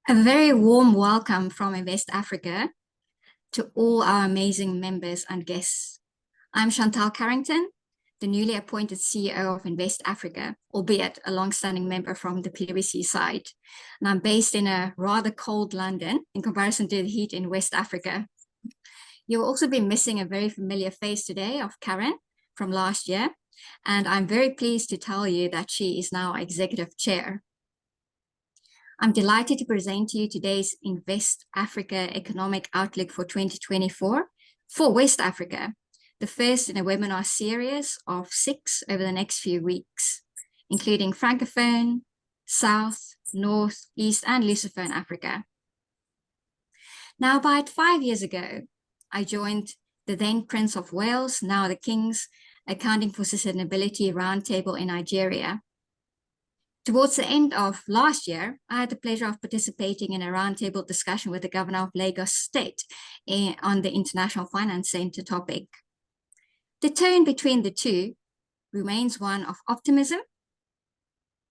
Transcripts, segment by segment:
A very warm welcome from Invest Africa to all our amazing members and guests. I'm Chantal Carrington, the newly appointed CEO of Invest Africa, albeit a long-standing member from the PwC side. And I'm based in a rather cold London in comparison to the heat in West Africa. You'll also be missing a very familiar face today of Karen from last year. And I'm very pleased to tell you that she is now executive chair. I'm delighted to present to you today's Invest Africa Economic Outlook for 2024 for West Africa, the first in a webinar series of 6 over the next few weeks, including Francophone, South, North, East, and Lusophone Africa. Now, about 5 years ago, I joined the then Prince of Wales, now the King's Accounting for Sustainability Roundtable in Nigeria. Towards the end of last year, I had the pleasure of participating in a roundtable discussion with the governor of Lagos State on the International Finance Center topic. The tone between the two remains one of optimism,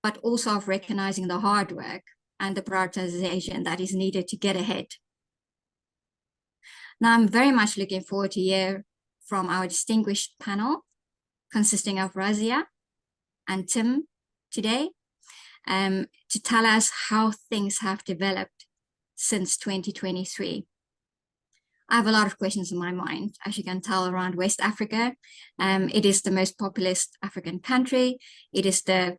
but also of recognizing the hard work and the prioritization that is needed to get ahead. Now, I'm very much looking forward to hear from our distinguished panel, consisting of Razia and Tim today, to tell us how things have developed since 2023. I have a lot of questions in my mind, as you can tell, around West Africa. It is the most populous African country. It is the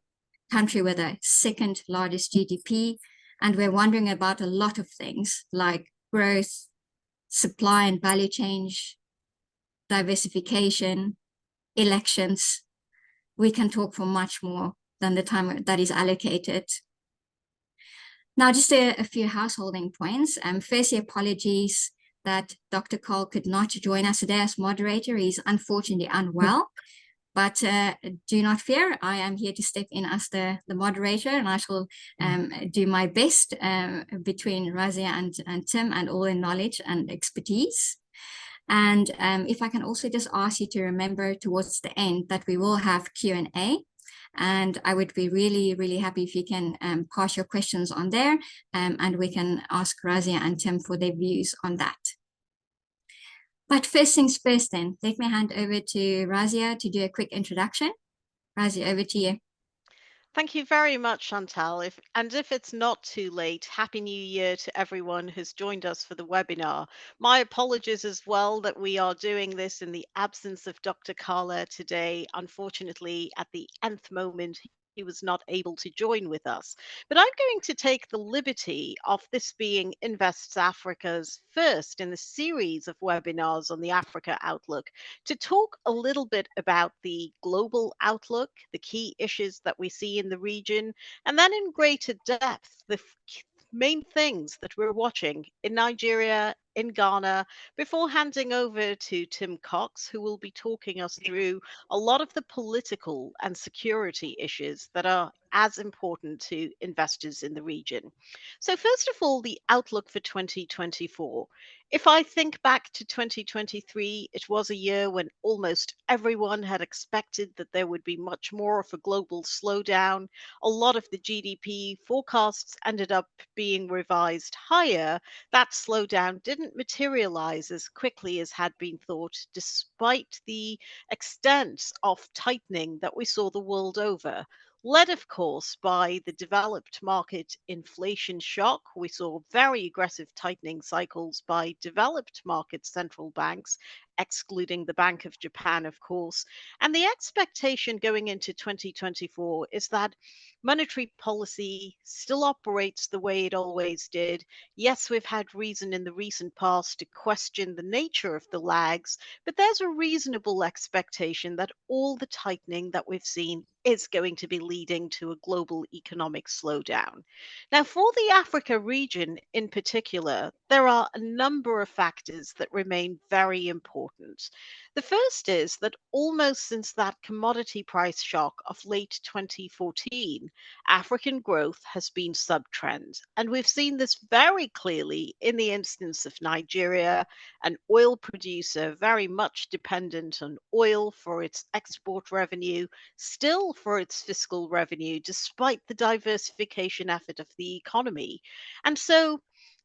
country with the second largest GDP. And we're wondering about a lot of things like growth, supply and value change, diversification, elections. We can talk for much more than the time that is allocated. Now, just a few householding points. Firstly, apologies that Dr. Cole could not join us today as moderator. He's unfortunately unwell, but do not fear. I am here to step in as the moderator, and I shall do my best between Razia and Tim and all the knowledge and expertise. And if I can also just ask you to remember towards the end that we will have Q&A. And I would be really, really happy if you can pass your questions on there, and we can ask Razia and Tim for their views on that. But first things first then, let me hand over to Razia to do a quick introduction. Razia, over to you. Thank you very much, Chantal. If it's not too late, Happy New Year to everyone who's joined us for the webinar. My apologies as well that we are doing this in the absence of Dr. Carla today. Unfortunately, at the nth moment, he was not able to join with us. But I'm going to take the liberty of this being Invest Africa's first in the series of webinars on the Africa Outlook to talk a little bit about the global outlook, the key issues that we see in the region, and then in greater depth, the main things that we're watching in Nigeria, in Ghana, before handing over to Tim Cox, who will be talking us through a lot of the political and security issues that are as important to investors in the region. So first of all, the outlook for 2024. If I think back to 2023, it was a year when almost everyone had expected that there would be much more of a global slowdown. A lot of the GDP forecasts ended up being revised higher. That slowdown didn't materialize as quickly as had been thought, despite the extent of tightening that we saw the world over. Led, of course, by the developed market inflation shock. We saw very aggressive tightening cycles by developed market central banks, excluding the Bank of Japan, of course. And the expectation going into 2024 is that monetary policy still operates the way it always did. Yes, we've had reason in the recent past to question the nature of the lags, but there's a reasonable expectation that all the tightening that we've seen is going to be leading to a global economic slowdown. Now, for the Africa region in particular, there are a number of factors that remain very important. important. The first is that almost since that commodity price shock of late 2014, African growth has been subtrend. And we've seen this very clearly in the instance of Nigeria, an oil producer very much dependent on oil for its export revenue, still for its fiscal revenue, despite the diversification effort of the economy. And so,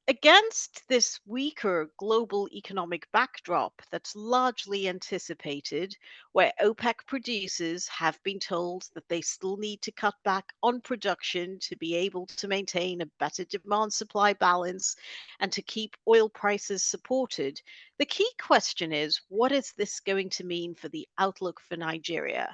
against this weaker global economic backdrop that's largely anticipated, where OPEC producers have been told that they still need to cut back on production to be able to maintain a better demand supply balance and to keep oil prices supported, the key question is, what is this going to mean for the outlook for Nigeria?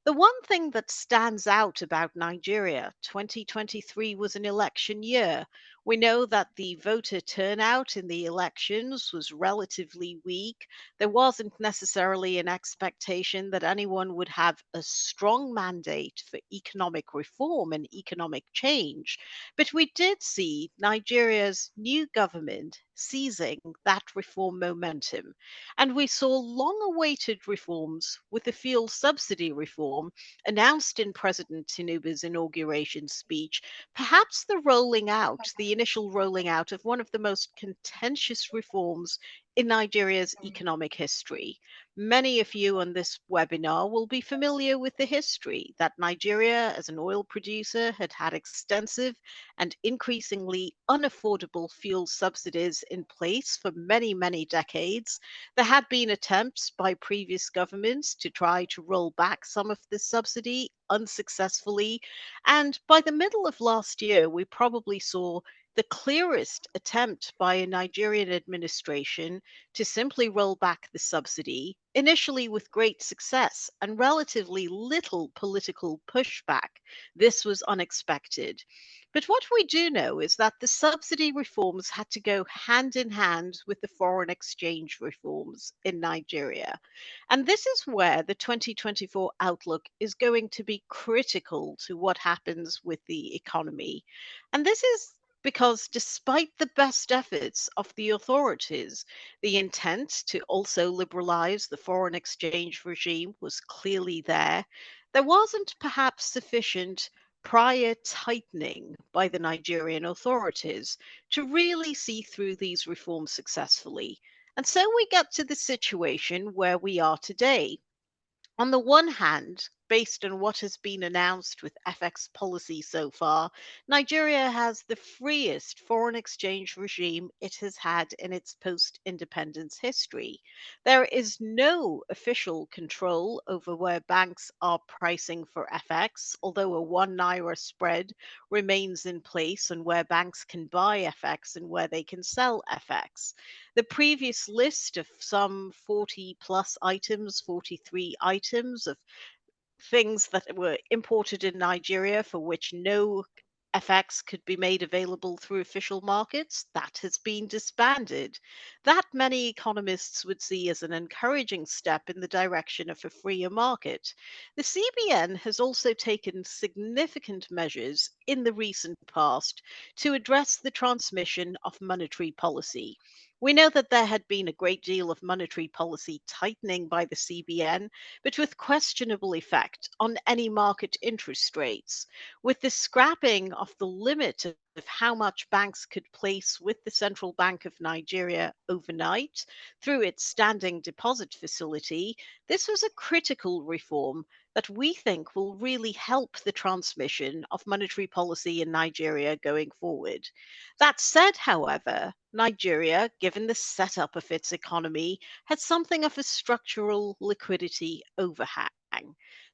The one thing that stands out about Nigeria, 2023 was an election year. We know that the voter turnout in the elections was relatively weak. There wasn't necessarily an expectation that anyone would have a strong mandate for economic reform and economic change. But we did see Nigeria's new government seizing that reform momentum. And we saw long awaited reforms with the fuel subsidy reform announced in President Tinubu's inauguration speech, perhaps the initial rolling out of one of the most contentious reforms in Nigeria's economic history. Many of you on this webinar will be familiar with the history that Nigeria, as an oil producer, had had extensive and increasingly unaffordable fuel subsidies in place for many, many decades. There had been attempts by previous governments to try to roll back some of this subsidy unsuccessfully. And by the middle of last year, we probably saw the clearest attempt by a Nigerian administration to simply roll back the subsidy, initially with great success and relatively little political pushback. This was unexpected. But what we do know is that the subsidy reforms had to go hand in hand with the foreign exchange reforms in Nigeria. And this is where the 2024 outlook is going to be critical to what happens with the economy. And this is because despite the best efforts of the authorities, the intent to also liberalize the foreign exchange regime was clearly there. There wasn't perhaps sufficient prior tightening by the Nigerian authorities to really see through these reforms successfully. And so we get to the situation where we are today. On the one hand, based on what has been announced with FX policy so far, Nigeria has the freest foreign exchange regime it has had in its post independence history. There is no official control over where banks are pricing for FX, although a 1 naira spread remains in place on where banks can buy FX and where they can sell FX. The previous list of some 40 plus items, 43 items of things that were imported in Nigeria for which no FX could be made available through official markets, that has been disbanded. That many economists would see as an encouraging step in the direction of a freer market. The CBN has also taken significant measures in the recent past to address the transmission of monetary policy. We know that there had been a great deal of monetary policy tightening by the CBN, but with questionable effect on any market interest rates. With the scrapping of the limit of how much banks could place with the Central Bank of Nigeria overnight through its standing deposit facility, this was a critical reform that we think will really help the transmission of monetary policy in Nigeria going forward. That said, however, Nigeria, given the setup of its economy, had something of a structural liquidity overhang.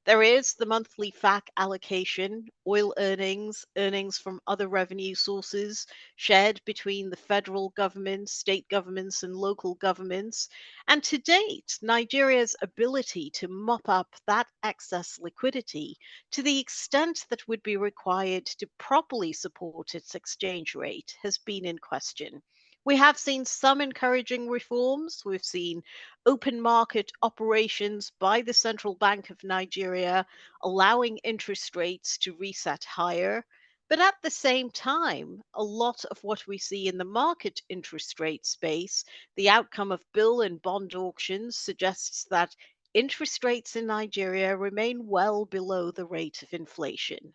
There is the monthly FAC allocation, oil earnings, earnings from other revenue sources shared between the federal government, state governments, and local governments. And to date, Nigeria's ability to mop up that excess liquidity to the extent that would be required to properly support its exchange rate has been in question. We have seen some encouraging reforms. We've seen open market operations by the Central Bank of Nigeria allowing interest rates to reset higher. But at the same time, a lot of what we see in the market interest rate space, the outcome of bill and bond auctions suggests that interest rates in Nigeria remain well below the rate of inflation.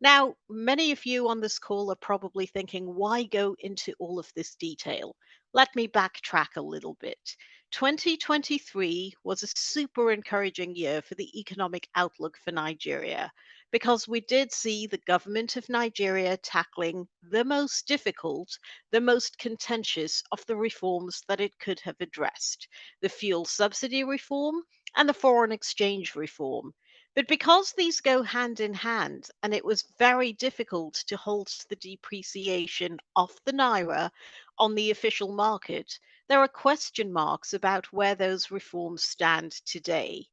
Now, many of you on this call are probably thinking, why go into all of this detail? Let me backtrack a little bit. 2023 was a super encouraging year for the economic outlook for Nigeria because we did see the government of Nigeria tackling the most difficult, the most contentious of the reforms that it could have addressed, the fuel subsidy reform and the foreign exchange reform. But because these go hand in hand, and it was very difficult to halt the depreciation of the naira on the official market, there are question marks about where those reforms stand today.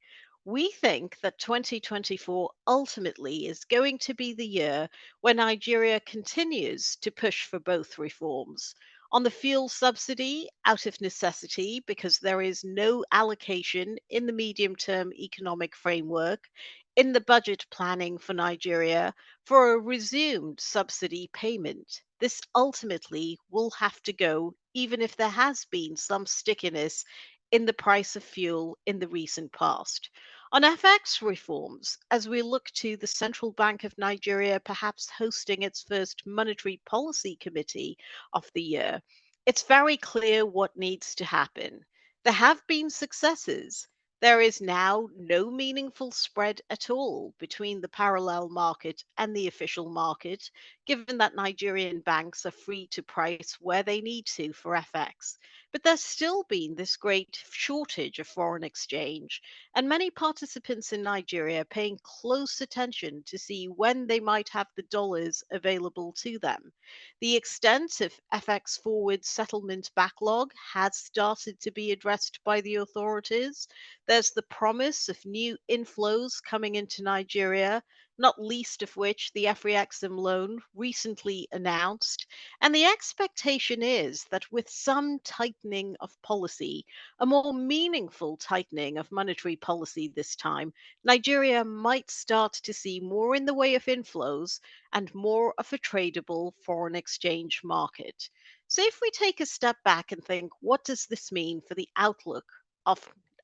We think that 2024 ultimately is going to be the year when Nigeria continues to push for both reforms. On the fuel subsidy, out of necessity, because there is no allocation in the medium term economic framework, in the budget planning for Nigeria for a resumed subsidy payment. This ultimately will have to go, even if there has been some stickiness in the price of fuel in the recent past. On FX reforms, as we look to the Central Bank of Nigeria perhaps hosting its first monetary policy committee of the year, it's very clear what needs to happen. There have been successes. There is now no meaningful spread at all between the parallel market and the official market, given that Nigerian banks are free to price where they need to for FX. But there's still been this great shortage of foreign exchange, and many participants in Nigeria paying close attention to see when they might have the dollars available to them. The extent of FX forward settlement backlog has started to be addressed by the authorities. There's the promise of new inflows coming into Nigeria, not least of which the EFRIEXIM loan recently announced. And the expectation is that with some tightening of policy, a more meaningful tightening of monetary policy this time, Nigeria might start to see more in the way of inflows and more of a tradable foreign exchange market. So if we take a step back and think, what does this mean for the outlook of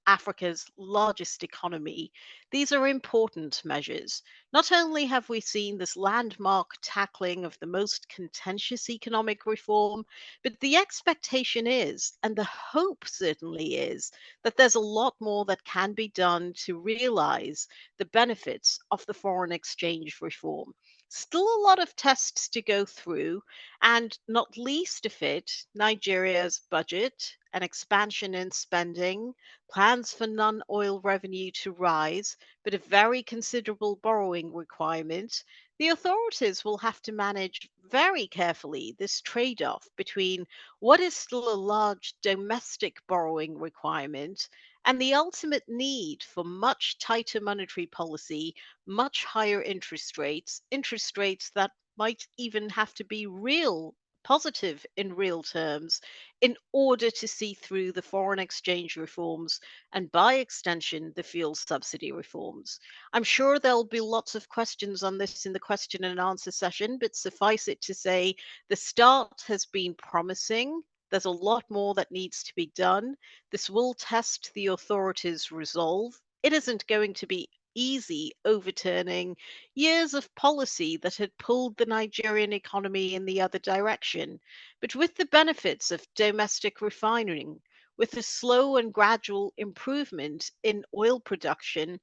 Africa's largest economy? These are important measures. Not only have we seen this landmark tackling of the most contentious economic reform, but the expectation is, and the hope certainly is, that there's a lot more that can be done to realize the benefits of the foreign exchange reform. Still a lot of tests to go through, and not least of it, Nigeria's budget, an expansion in spending, plans for non oil revenue to rise, but a very considerable borrowing requirement. The authorities will have to manage very carefully this trade off between what is still a large domestic borrowing requirement and the ultimate need for much tighter monetary policy, much higher interest rates that might even have to be real positive in real terms in order to see through the foreign exchange reforms and by extension the fuel subsidy reforms. I'm sure there'll be lots of questions on this in the question and answer session, but suffice it to say the start has been promising. There's a lot more that needs to be done. This will test the authorities' resolve. It isn't going to be easy overturning years of policy that had pulled the Nigerian economy in the other direction. But with the benefits of domestic refining, with the slow and gradual improvement in oil production,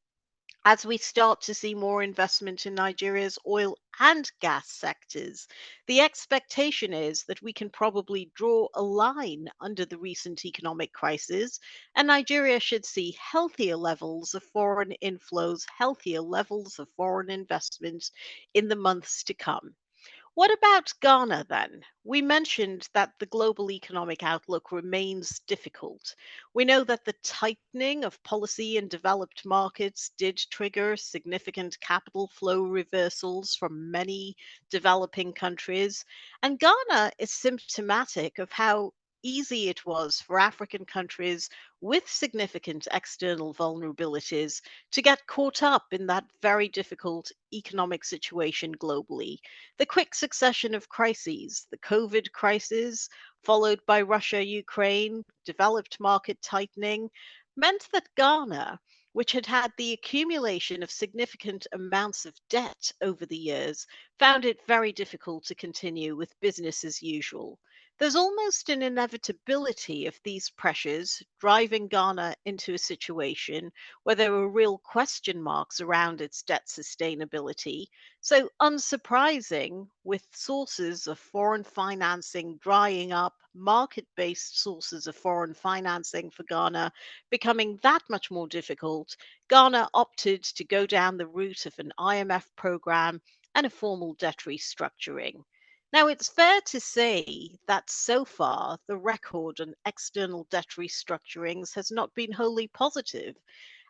as we start to see more investment in Nigeria's oil and gas sectors, the expectation is that we can probably draw a line under the recent economic crisis, and Nigeria should see healthier levels of foreign inflows, healthier levels of foreign investment in the months to come. What about Ghana then? We mentioned that the global economic outlook remains difficult. We know that the tightening of policy in developed markets did trigger significant capital flow reversals from many developing countries. And Ghana is symptomatic of how easy it was for African countries with significant external vulnerabilities to get caught up in that very difficult economic situation globally. The quick succession of crises, the COVID crisis, followed by Russia Ukraine, developed market tightening, meant that Ghana, which had had the accumulation of significant amounts of debt over the years, found it very difficult to continue with business as usual. There's almost an inevitability of these pressures driving Ghana into a situation where there are real question marks around its debt sustainability. So, unsurprising, with sources of foreign financing drying up, market based sources of foreign financing for Ghana becoming that much more difficult, Ghana opted to go down the route of an IMF program and a formal debt restructuring. Now, it's fair to say that so far the record on external debt restructurings has not been wholly positive.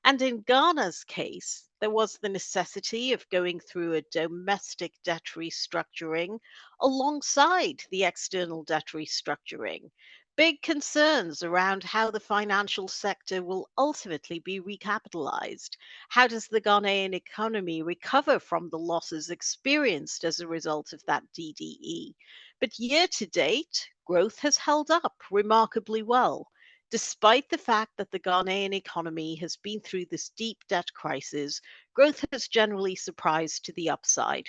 And in Ghana's case, there was the necessity of going through a domestic debt restructuring alongside the external debt restructuring. Big concerns around how the financial sector will ultimately be recapitalized. How does the Ghanaian economy recover from the losses experienced as a result of that DDE? But year to date, growth has held up remarkably well. Despite the fact that the Ghanaian economy has been through this deep debt crisis, growth has generally surprised to the upside.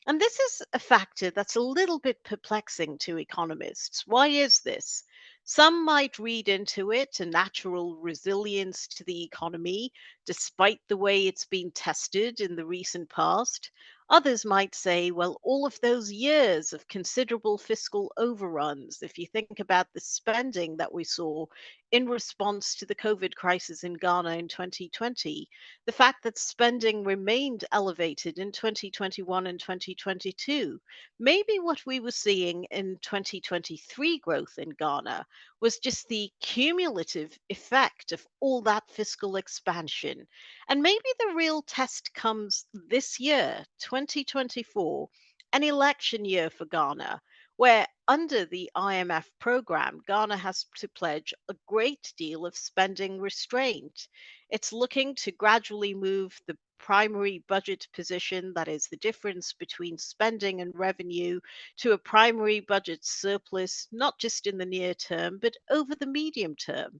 And this is a factor that's a little bit perplexing to economists. Why is this? Some might read into it a natural resilience to the economy, despite the way it's been tested in the recent past. Others might say, well, all of those years of considerable fiscal overruns, if you think about the spending that we saw in response to the COVID crisis in Ghana in 2020, the fact that spending remained elevated in 2021 and 2022, maybe what we were seeing in 2023 growth in Ghana was just the cumulative effect of all that fiscal expansion. And maybe the real test comes this year, 2024, an election year for Ghana, where under the IMF program, Ghana has to pledge a great deal of spending restraint. It's looking to gradually move the primary budget position, that is the difference between spending and revenue, to a primary budget surplus, not just in the near term, but over the medium term.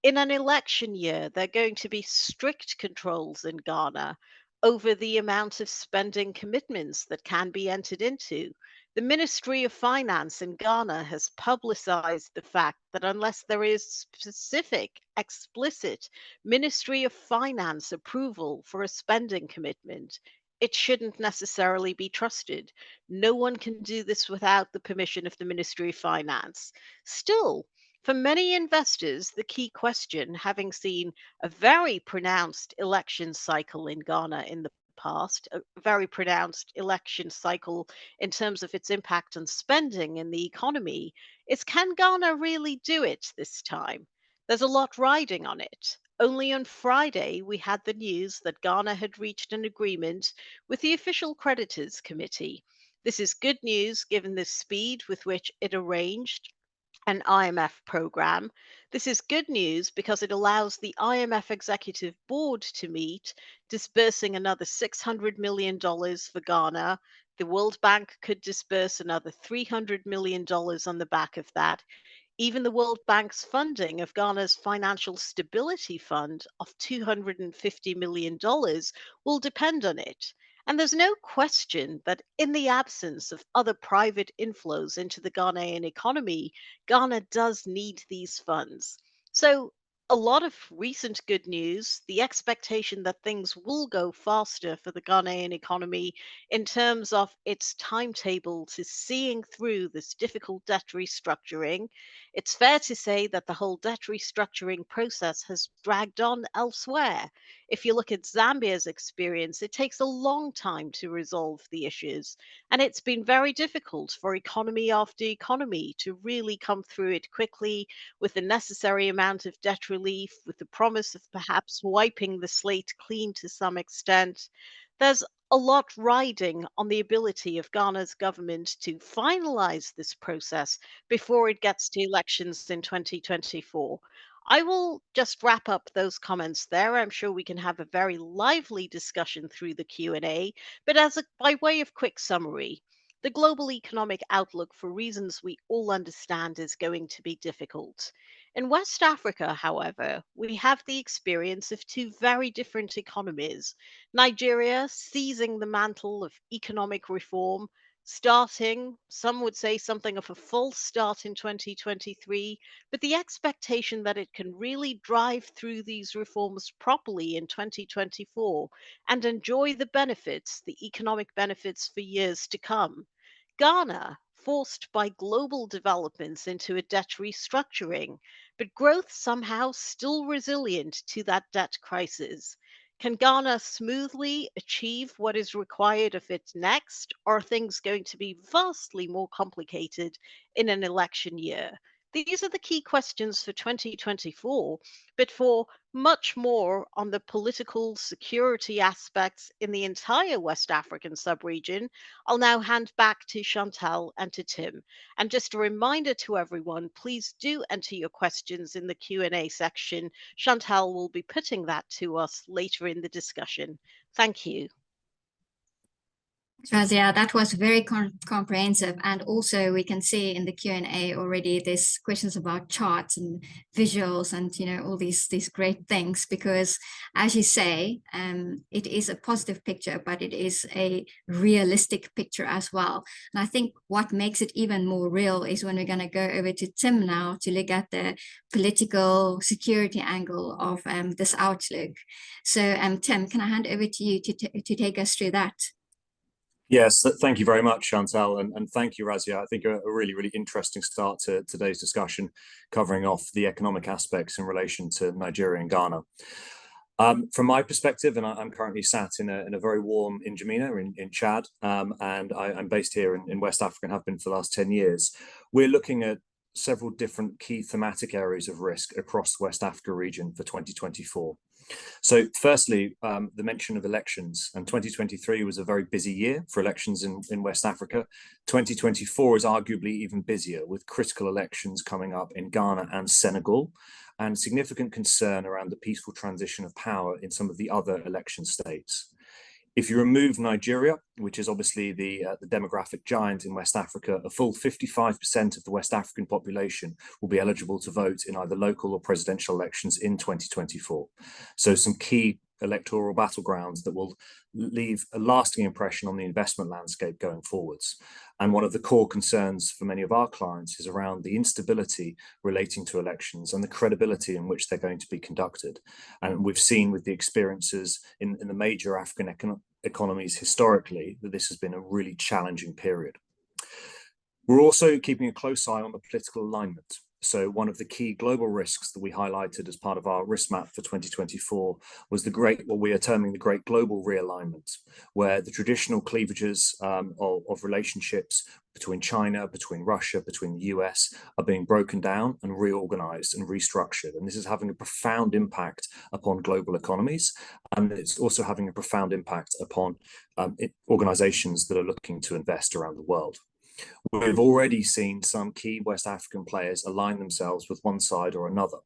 In an election year, there are going to be strict controls in Ghana over the amount of spending commitments that can be entered into. The Ministry of Finance in Ghana has publicized the fact that unless there is specific, explicit Ministry of Finance approval for a spending commitment, it shouldn't necessarily be trusted. No one can do this without the permission of the Ministry of Finance. Still, for many investors, the key question, having seen a very pronounced election cycle in Ghana in the past, a very pronounced election cycle in terms of its impact on spending in the economy, is can Ghana really do it this time? There's a lot riding on it. Only on Friday, we had the news that Ghana had reached an agreement with the Official Creditors Committee. This is good news given the speed with which it arranged an IMF program. This is good news because it allows the IMF Executive Board to meet, disbursing another $600 million dollars for Ghana. The World Bank could disburse another $300 million dollars on the back of that. Even the World Bank's funding of Ghana's Financial Stability Fund of $250 million dollars will depend on it. And there's no question that in the absence of other private inflows into the Ghanaian economy, Ghana does need these funds. So, a lot of recent good news, the expectation that things will go faster for the Ghanaian economy in terms of its timetable to seeing through this difficult debt restructuring. It's fair to say that the whole debt restructuring process has dragged on elsewhere. If you look at Zambia's experience, it takes a long time to resolve the issues. And it's been very difficult for economy after economy to really come through it quickly with the necessary amount of debt relief, with the promise of perhaps wiping the slate clean to some extent. There's a lot riding on the ability of Ghana's government to finalize this process before it gets to elections in 2024. I will just wrap up those comments there. I'm sure we can have a very lively discussion through the Q&A, but by way of quick summary, the global economic outlook, for reasons we all understand, is going to be difficult. In West Africa, however, we have the experience of two very different economies. Nigeria seizing the mantle of economic reform, starting, some would say, something of a false start in 2023, but the expectation that it can really drive through these reforms properly in 2024 and enjoy the benefits, the economic benefits, for years to come. Ghana, forced by global developments into a debt restructuring, but growth somehow still resilient to that debt crisis. Can Ghana smoothly achieve what is required of it next, or are things going to be vastly more complicated in an election year? These are the key questions for 2024, but for much more on the political security aspects in the entire West African subregion, I'll now hand back to Chantal and to Tim. And just a reminder to everyone, please do enter your questions in the Q&A section. Chantal will be putting that to us later in the discussion. Thank you. Razia, that was very comprehensive, and also we can see in the Q&A already there's questions about charts and visuals and all these great things, because as you say, it is a positive picture, but it is a realistic picture as well. And I think what makes it even more real is when we're going to go over to Tim now to look at the political security angle of this outlook. So Tim, can I hand over to you to take us through that? Yes, thank you very much, Chantal, and thank you, Razia. I think a really, really interesting start to today's discussion, covering off the economic aspects in relation to Nigeria and Ghana. From my perspective, and I'm currently sat in a very warm N'Djamena in Chad, and I'm based here in West Africa and have been for the last 10 years. We're looking at several different key thematic areas of risk across the West Africa region for 2024. So firstly, the mention of elections, and 2023 was a very busy year for elections in West Africa. 2024 is arguably even busier, with critical elections coming up in Ghana and Senegal, and significant concern around the peaceful transition of power in some of the other election states. If you remove Nigeria, which is obviously the demographic giant in West Africa, a full 55% of the West African population will be eligible to vote in either local or presidential elections in 2024. So some key electoral battlegrounds that will leave a lasting impression on the investment landscape going forwards. And one of the core concerns for many of our clients is around the instability relating to elections and the credibility in which they're going to be conducted. And we've seen with the experiences in the major African economies historically that this has been a really challenging period. We're also keeping a close eye on the political alignment. So one of the key global risks that we highlighted as part of our risk map for 2024 was what we are terming the great global realignment, where the traditional cleavages of relationships between China, between Russia, between the US are being broken down and reorganized and restructured. And this is having a profound impact upon global economies. And it's also having a profound impact upon organizations that are looking to invest around the world. We've already seen some key West African players align themselves with one side or another.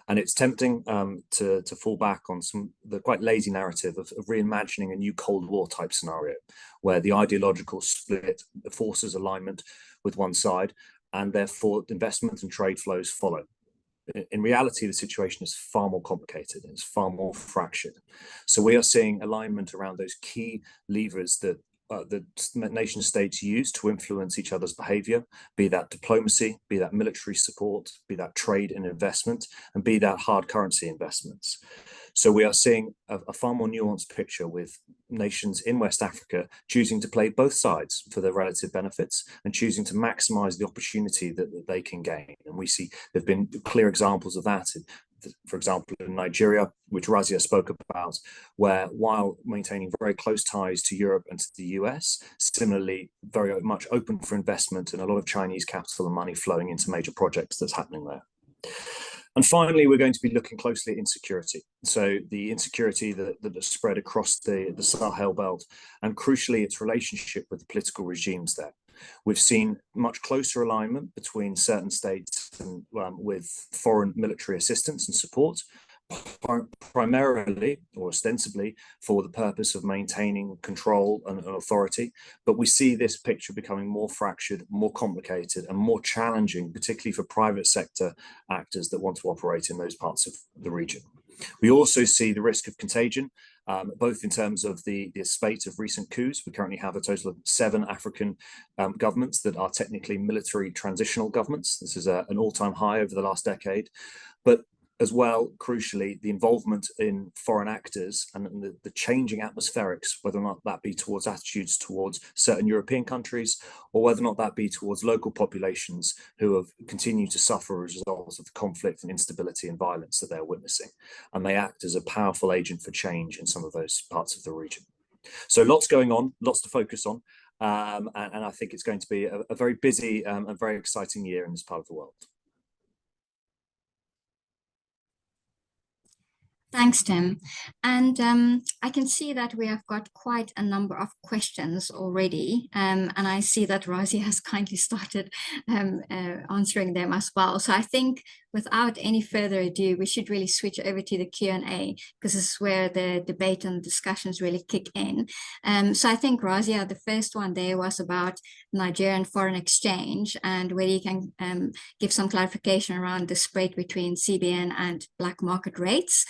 And it's tempting to fall back on the quite lazy narrative of reimagining a new Cold War type scenario, where the ideological split forces alignment with one side, and therefore investment and trade flows follow. In reality, the situation is far more complicated and it's far more fractured. So we are seeing alignment around those key levers that the nation states use to influence each other's behavior, be that diplomacy, be that military support, be that trade and investment, and be that hard currency investments. So we are seeing a far more nuanced picture, with nations in West Africa choosing to play both sides for their relative benefits and choosing to maximize the opportunity that they can gain. And we see there have been clear examples of that, for example, in Nigeria, which Razia spoke about, where while maintaining very close ties to Europe and to the US, similarly very much open for investment and a lot of Chinese capital and money flowing into major projects that's happening there. And finally, we're going to be looking closely at insecurity. So the insecurity that is spread across the Sahel belt, and crucially, its relationship with the political regimes there. We've seen much closer alignment between certain states and with foreign military assistance and support, primarily or ostensibly for the purpose of maintaining control and authority. But we see this picture becoming more fractured, more complicated, and more challenging, particularly for private sector actors that want to operate in those parts of the region. We also see the risk of contagion, both in terms of the spate of recent coups. We currently have a total of 7 African governments that are technically military transitional governments. This is an all-time high over the last decade. But as well, crucially, the involvement in foreign actors and the changing atmospherics, whether or not that be towards attitudes towards certain European countries, or whether or not that be towards local populations who have continued to suffer as a result of the conflict and instability and violence that they're witnessing, and may act as a powerful agent for change in some of those parts of the region. So lots going on, lots to focus on, and I think it's going to be a very busy and very exciting year in this part of the world. Thanks, Tim. And I can see that we have got quite a number of questions already. And I see that Razi has kindly started answering them as well. So I think without any further ado, we should really switch over to the Q&A, because this is where the debate and discussions really kick in. So I think, Razia, the first one there was about Nigerian foreign exchange, and whether you can give some clarification around the spread between CBN and black market rates.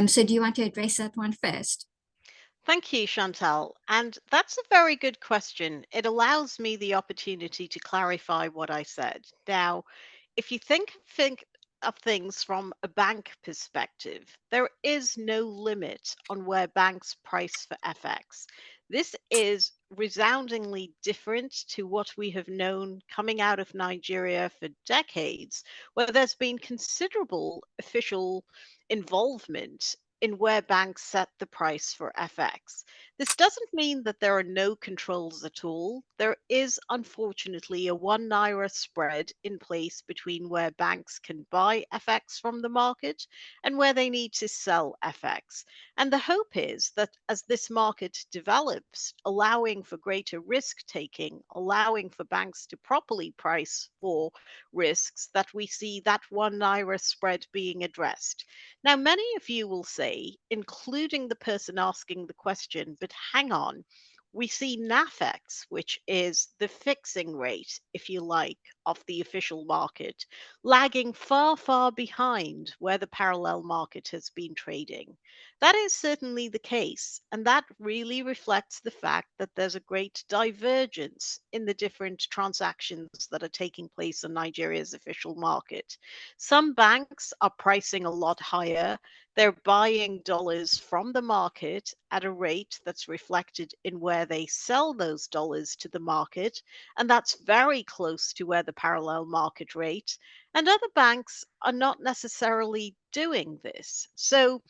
So do you want to address that one first? Thank you, Chantal. And that's a very good question. It allows me the opportunity to clarify what I said. Now, if you think of things from a bank perspective, there is no limit on where banks price for FX. This is resoundingly different to what we have known coming out of Nigeria for decades, where there's been considerable official involvement in where banks set the price for FX. This doesn't mean that there are no controls at all. There is unfortunately a 1 naira spread in place between where banks can buy FX from the market and where they need to sell FX. And the hope is that as this market develops, allowing for greater risk taking, allowing for banks to properly price for risks, that we see that 1 naira spread being addressed. Now, many of you will say, including the person asking the question, but hang on, we see NAFEX, which is the fixing rate, if you like, of the official market, lagging far, far behind where the parallel market has been trading. That is certainly the case, and that really reflects the fact that there's a great divergence in the different transactions that are taking place in Nigeria's official market. Some banks are pricing a lot higher. They're buying dollars from the market at a rate that's reflected in where they sell those dollars to the market, and that's very close to where the parallel market rate. And other banks are not necessarily doing this. So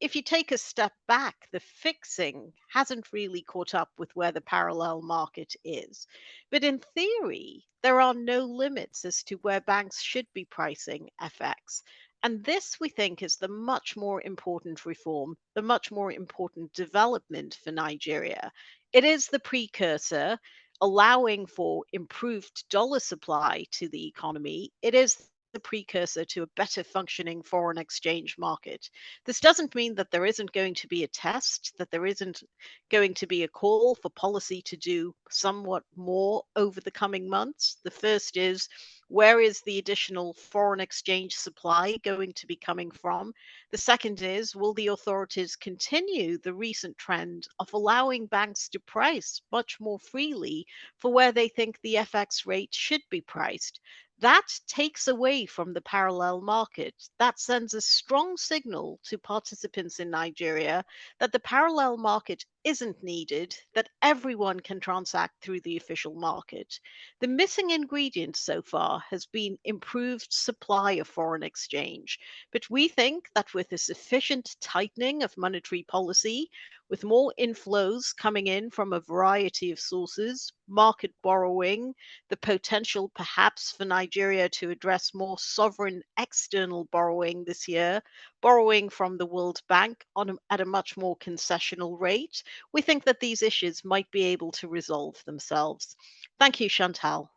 if you take a step back, the fixing hasn't really caught up with where the parallel market is. But in theory, there are no limits as to where banks should be pricing FX. And this, we think, is the much more important reform, the much more important development for Nigeria. It is the precursor, allowing for improved dollar supply to the economy. It is the precursor to a better functioning foreign exchange market. This doesn't mean that there isn't going to be a test, that there isn't going to be a call for policy to do somewhat more over the coming months. The first is, where is the additional foreign exchange supply going to be coming from? The second is, will the authorities continue the recent trend of allowing banks to price much more freely for where they think the FX rate should be priced? That takes away from the parallel market. That sends a strong signal to participants in Nigeria that the parallel market isn't needed, that everyone can transact through the official market. The missing ingredient so far has been improved supply of foreign exchange. But we think that with a sufficient tightening of monetary policy, with more inflows coming in from a variety of sources, market borrowing, the potential perhaps for Nigeria to address more sovereign external borrowing this year, borrowing from the World Bank at a much more concessional rate, we think that these issues might be able to resolve themselves. Thank you, Chantal.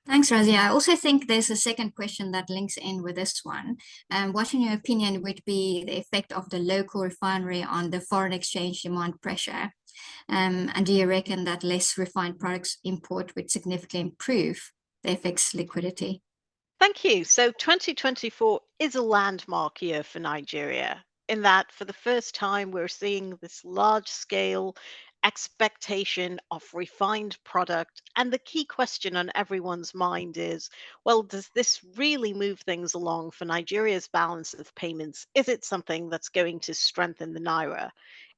Thanks, Razia. I also think there's a second question that links in with this one. What, in your opinion, would be the effect of the local refinery on the foreign exchange demand pressure? And do you reckon that less refined products import would significantly improve the FX liquidity? Thank you. So 2024 is a landmark year for Nigeria in that for the first time we're seeing this large scale expectation of refined product. And the key question on everyone's mind is, well, does this really move things along for Nigeria's balance of payments? Is it something that's going to strengthen the Naira?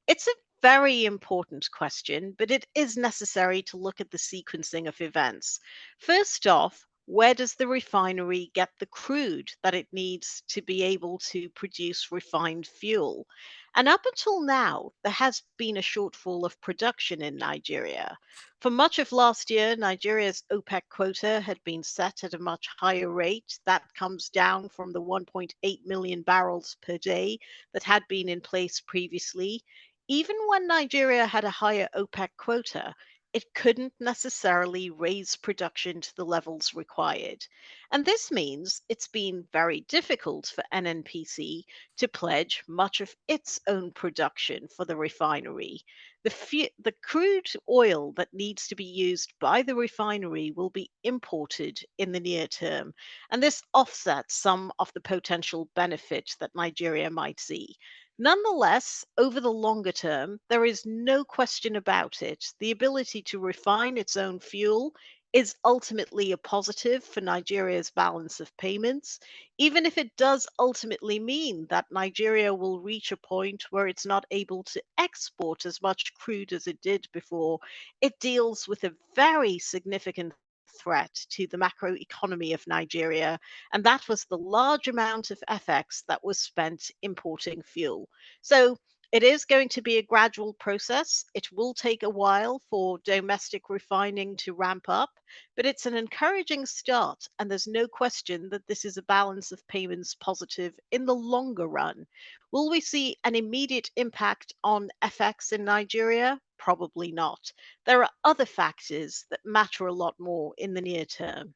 It's a very important question, but it is necessary to look at the sequencing of events. First off, where does the refinery get the crude that it needs to be able to produce refined fuel? And up until now, there has been a shortfall of production in Nigeria. For much of last year, Nigeria's OPEC quota had been set at a much higher rate. That comes down from the 1.8 million barrels per day that had been in place previously. Even when Nigeria had a higher OPEC quota, it couldn't necessarily raise production to the levels required. And this means it's been very difficult for NNPC to pledge much of its own production for the refinery. The crude oil that needs to be used by the refinery will be imported in the near term, and this offsets some of the potential benefit that Nigeria might see. Nonetheless, over the longer term, there is no question about it. The ability to refine its own fuel is ultimately a positive for Nigeria's balance of payments, even if it does ultimately mean that Nigeria will reach a point where it's not able to export as much crude as it did before. It deals with a very significant threat to the macroeconomy of Nigeria, and that was the large amount of FX that was spent importing fuel. So it is going to be a gradual process. It will take a while for domestic refining to ramp up, but it's an encouraging start, and there's no question that this is a balance of payments positive in the longer run. Will we see an immediate impact on FX in Nigeria? Probably not. There are other factors that matter a lot more in the near term.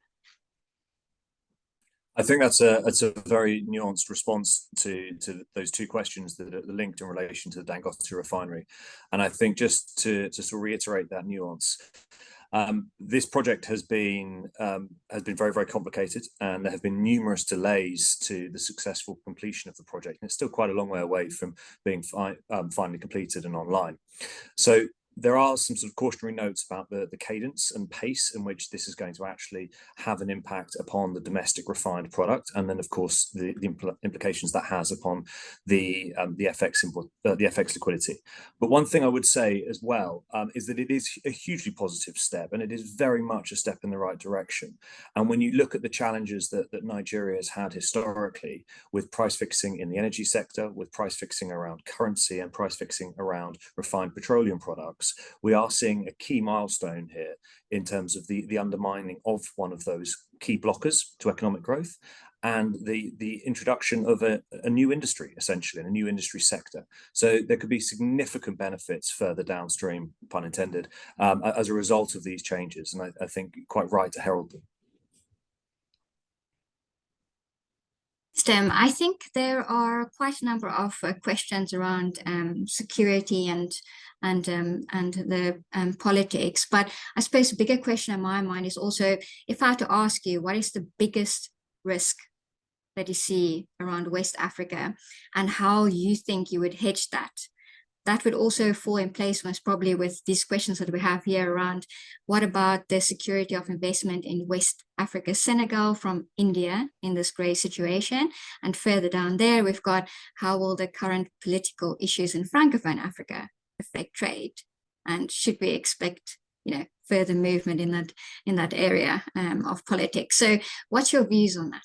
I think that's a very nuanced response to those two questions that are linked in relation to the Dangote refinery, and I think just to sort of reiterate that nuance, this project has been very complicated, and there have been numerous delays to the successful completion of the project, and it's still quite a long way away from being finally completed and online. So there are some sort of cautionary notes about the cadence and pace in which this is going to actually have an impact upon the domestic refined product, and then of course the implications that has upon the FX liquidity. But one thing I would say as well is that it is a hugely positive step, and it is very much a step in the right direction. And when you look at the challenges that Nigeria has had historically with price fixing in the energy sector, with price fixing around currency, and price fixing around refined petroleum products, we are seeing a key milestone here in terms of the undermining of one of those key blockers to economic growth, and the introduction of a new industry, essentially, and a new industry sector. So there could be significant benefits further downstream, pun intended, as a result of these changes, and I think quite right to herald them. I think there are quite a number of questions around security and the politics, but I suppose a bigger question in my mind is also, if I had to ask you, what is the biggest risk that you see around West Africa, and how you think you would hedge that that would also fall in place most probably with these questions that we have here around what about the security of investment in West Africa, Senegal from India in this grey situation? And further down there, we've got how will the current political issues in Francophone Africa affect trade? And should we expect, further movement in that area of politics? So what's your views on that?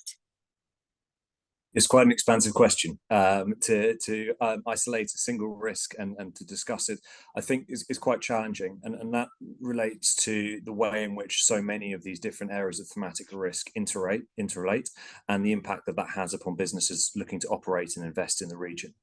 It's quite an expansive question to isolate a single risk and to discuss it. I think is quite challenging, and that relates to the way in which so many of these different areas of thematic risk interrelate, and the impact that that has upon businesses looking to operate and invest in the region.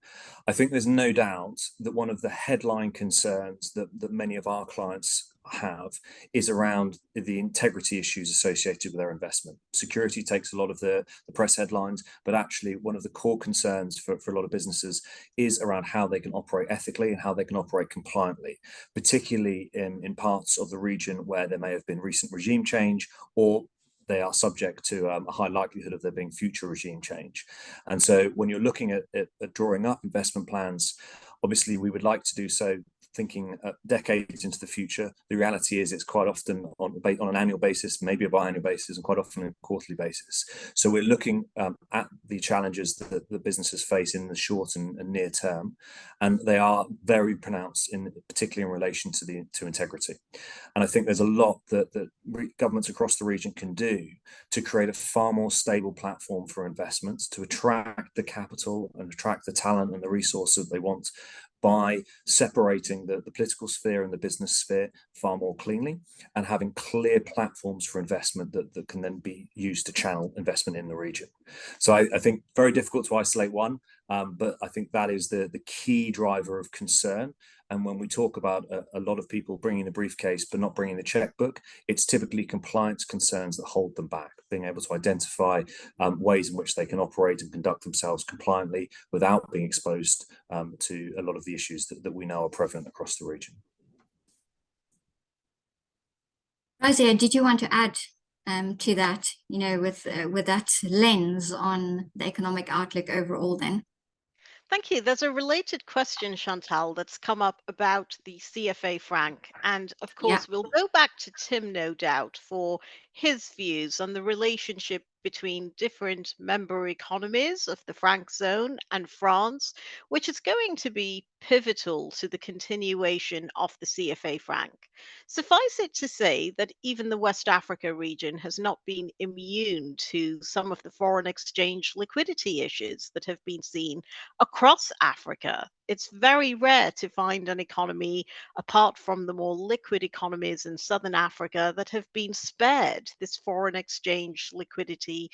I think there's no doubt that one of the headline concerns that many of our clients have is around the integrity issues associated with their investment. Security takes a lot of the press headlines, but actually one of the core concerns for a lot of businesses is around how they can operate ethically and how they can operate compliantly, particularly in parts of the region where there may have been recent regime change, or they are subject to a high likelihood of there being future regime change. And so when you're looking at drawing up investment plans, obviously we would like to do so thinking decades into the future. The reality is it's quite often on an annual basis, maybe a biannual basis, and quite often on a quarterly basis. So we're looking at the challenges that the businesses face in the short and near term, and they are very pronounced, particularly in relation to integrity. And I think there's a lot that governments across the region can do to create a far more stable platform for investments, to attract the capital and attract the talent and the resources they want, by separating the political sphere and the business sphere far more cleanly, and having clear platforms for investment that can then be used to channel investment in the region. So I think very difficult to isolate one, but I think that is the key driver of concern. And when we talk about a lot of people bringing the briefcase but not bringing the checkbook, it's typically compliance concerns that hold them back, being able to identify ways in which they can operate and conduct themselves compliantly without being exposed to a lot of the issues that we know are prevalent across the region. Razia, did you want to add to that, with that lens on the economic outlook overall then? Thank you. There's a related question, Chantal, that's come up about the CFA franc. And of course, we'll go back to Tim, no doubt, for his views on the relationship between different member economies of the franc zone and France, which is going to be pivotal to the continuation of the CFA franc. Suffice it to say that even the West Africa region has not been immune to some of the foreign exchange liquidity issues that have been seen across Africa. It's very rare to find an economy, apart from the more liquid economies in Southern Africa, that have been spared this foreign exchange liquidity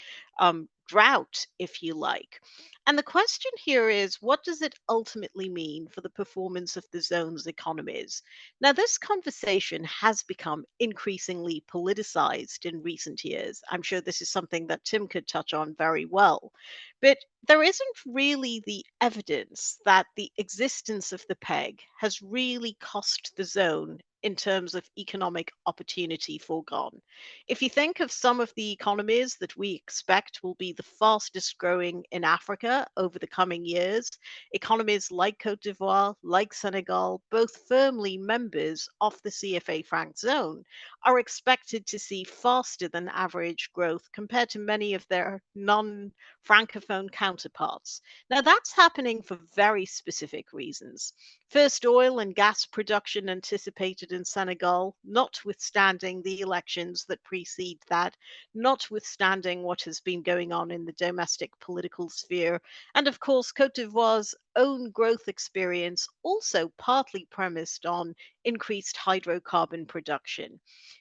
drought, if you like. And the question here is, what does it ultimately mean for the performance of the zone's economies? Now, this conversation has become increasingly politicized in recent years. I'm sure this is something that Tim could touch on very well. But there isn't really the evidence that the existence of the peg has really cost the zone in terms of economic opportunity foregone. If you think of some of the economies that we expect will be the fastest growing in Africa over the coming years, economies like Cote d'Ivoire, like Senegal, both firmly members of the CFA franc zone, are expected to see faster than average growth compared to many of their non-francophone counterparts. Now, that's happening for very specific reasons. First, oil and gas production anticipated in Senegal, notwithstanding the elections that precede that, notwithstanding what has been going on in the domestic political sphere, and of course, Cote d'Ivoire's own growth experience, also partly premised on increased hydrocarbon production.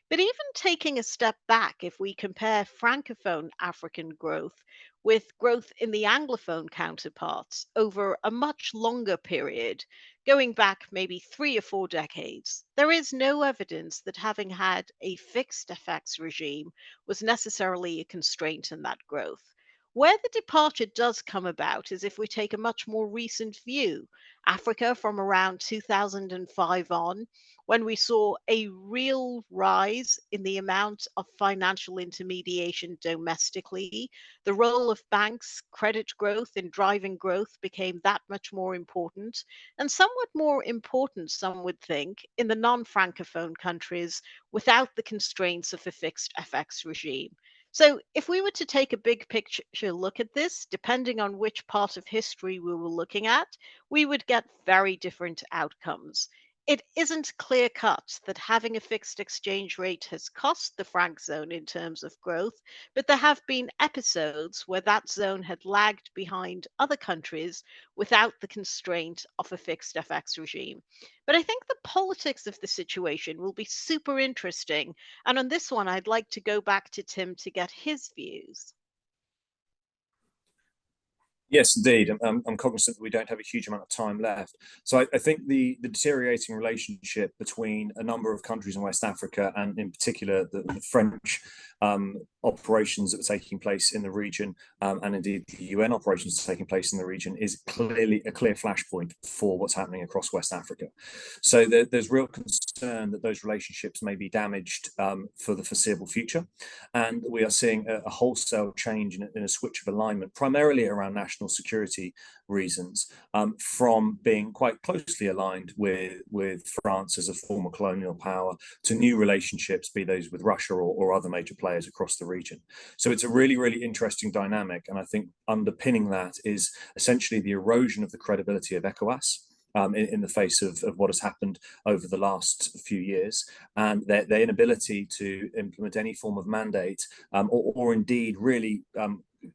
But even taking a step back, if we compare Francophone African growth with growth in the Anglophone counterparts over a much longer period, going back maybe 3 or 4 decades, there is no evidence that having had a fixed FX regime was necessarily a constraint in that growth. Where the departure does come about is if we take a much more recent view, Africa from around 2005 on, when we saw a real rise in the amount of financial intermediation domestically. The role of banks, credit growth in driving growth became that much more important, and somewhat more important, some would think, in the non Francophone countries without the constraints of a fixed FX regime. So, if we were to take a big picture look at this, depending on which part of history we were looking at, we would get very different outcomes. It isn't clear cut that having a fixed exchange rate has cost the franc zone in terms of growth, but there have been episodes where that zone had lagged behind other countries without the constraint of a fixed FX regime. But I think the politics of the situation will be super interesting. And on this one, I'd like to go back to Tim to get his views. Yes, indeed. I'm cognizant that we don't have a huge amount of time left. So I think the deteriorating relationship between a number of countries in West Africa, and in particular the French operations that were taking place in the region, and indeed the UN operations that are taking place in the region, is clearly a clear flashpoint for what's happening across West Africa. So there's real concern that those relationships may be damaged for the foreseeable future. And we are seeing a wholesale change in a switch of alignment, primarily around national security reasons, from being quite closely aligned with France as a former colonial power to new relationships, be those with Russia or other major players across the region. So it's a really, really interesting dynamic. And I think underpinning that is essentially the erosion of the credibility of ECOWAS. In the face of what has happened over the last few years, and their inability to implement any form of mandate, or indeed really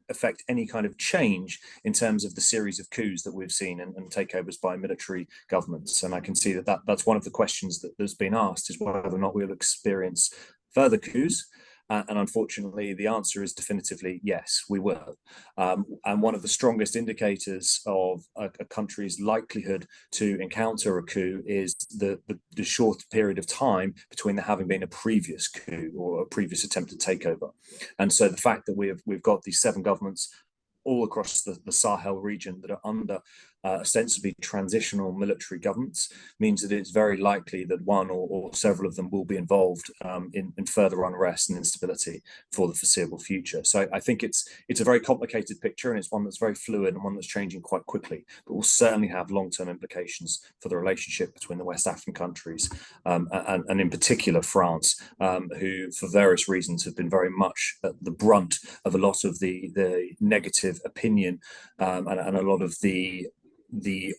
affect any kind of change in terms of the series of coups that we've seen and takeovers by military governments. And I can see that's one of the questions that's been asked, is whether or not we'll experience further coups. And unfortunately, the answer is definitively yes, we will. And one of the strongest indicators of a country's likelihood to encounter a coup is the short period of time between there having been a previous coup or a previous attempted takeover. And so the fact that we've got these 7 governments all across the Sahel region that are under ostensibly transitional military governments means that it's very likely that one or several of them will be involved in further unrest and instability for the foreseeable future. So I think it's a very complicated picture, and it's one that's very fluid and one that's changing quite quickly, but will certainly have long-term implications for the relationship between the West African countries, and in particular France, who for various reasons have been very much at the brunt of a lot of the negative opinion, and a lot of the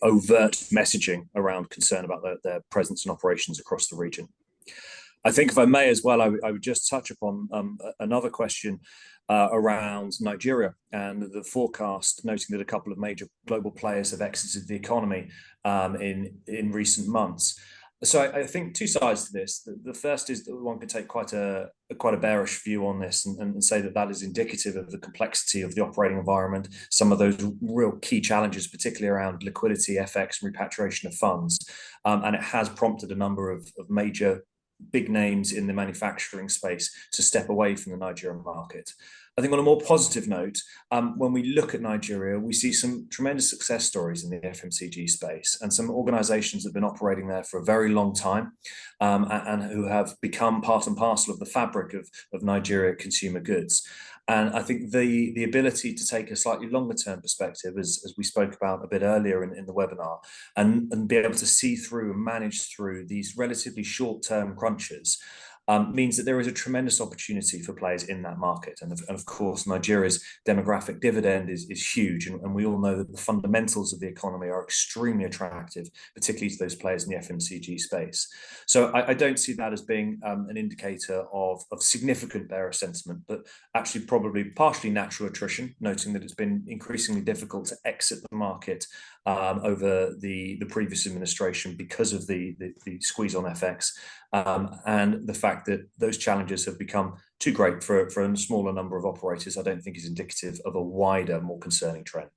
overt messaging around concern about their presence and operations across the region. I think, if I may as well, I would just touch upon another question around Nigeria and the forecast, noting that a couple of major global players have exited the economy in recent months. So I think 2 sides to this. The first is that one could take quite a bearish view on this and say that is indicative of the complexity of the operating environment, some of those real key challenges, particularly around liquidity, FX, and repatriation of funds. And it has prompted a number of major big names in the manufacturing space to step away from the Nigerian market. I think on a more positive note, when we look at Nigeria, we see some tremendous success stories in the FMCG space, and some organizations that have been operating there for a very long time, and who have become part and parcel of the fabric of Nigeria consumer goods. And I think the ability to take a slightly longer term perspective, as we spoke about a bit earlier in the webinar, and be able to see through and manage through these relatively short term crunches, means that there is a tremendous opportunity for players in that market. And of course, Nigeria's demographic dividend is huge. And we all know that the fundamentals of the economy are extremely attractive, particularly to those players in the FMCG space. So I don't see that as being an indicator of significant bearish sentiment, but actually probably partially natural attrition, noting that it's been increasingly difficult to exit the market over the previous administration because of the squeeze on FX, and the fact that those challenges have become too great for a smaller number of operators, I don't think is indicative of a wider, more concerning trend.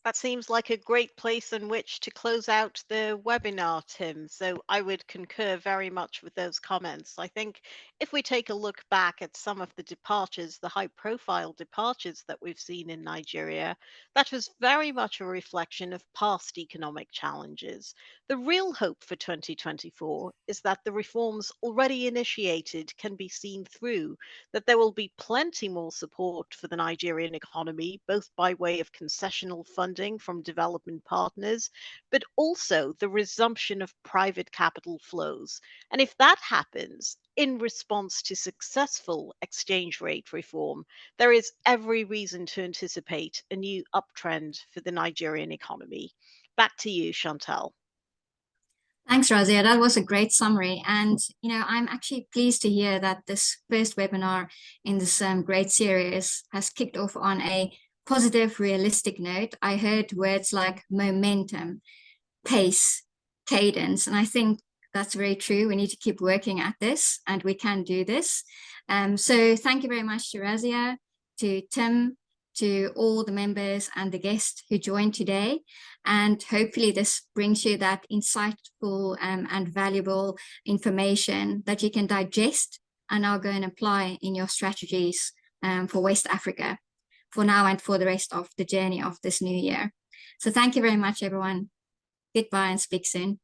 That seems like a great place in which to close out the webinar, Tim. So I would concur very much with those comments. I think if we take a look back at some of the departures, the high profile departures that we've seen in Nigeria, that was very much a reflection of past economic challenges. The real hope for 2024 is that the reforms already initiated can be seen through, that there will be plenty more support for the Nigerian economy, both by way of concessional funding from development partners, but also the resumption of private capital flows. And if that happens in response to successful exchange rate reform, there is every reason to anticipate a new uptrend for the Nigerian economy. Back to you, Chantal. Thanks, Razia. That was a great summary. And, I'm actually pleased to hear that this first webinar in this great series has kicked off on a positive, realistic note. I heard words like momentum, pace, cadence, and I think that's very true. We need to keep working at this, and we can do this. So thank you very much to Razia, to Tim, to all the members and the guests who joined today. And hopefully this brings you that insightful and valuable information that you can digest and now go and apply in your strategies for West Africa for now and for the rest of the journey of this new year. So thank you very much, everyone. Goodbye and speak soon.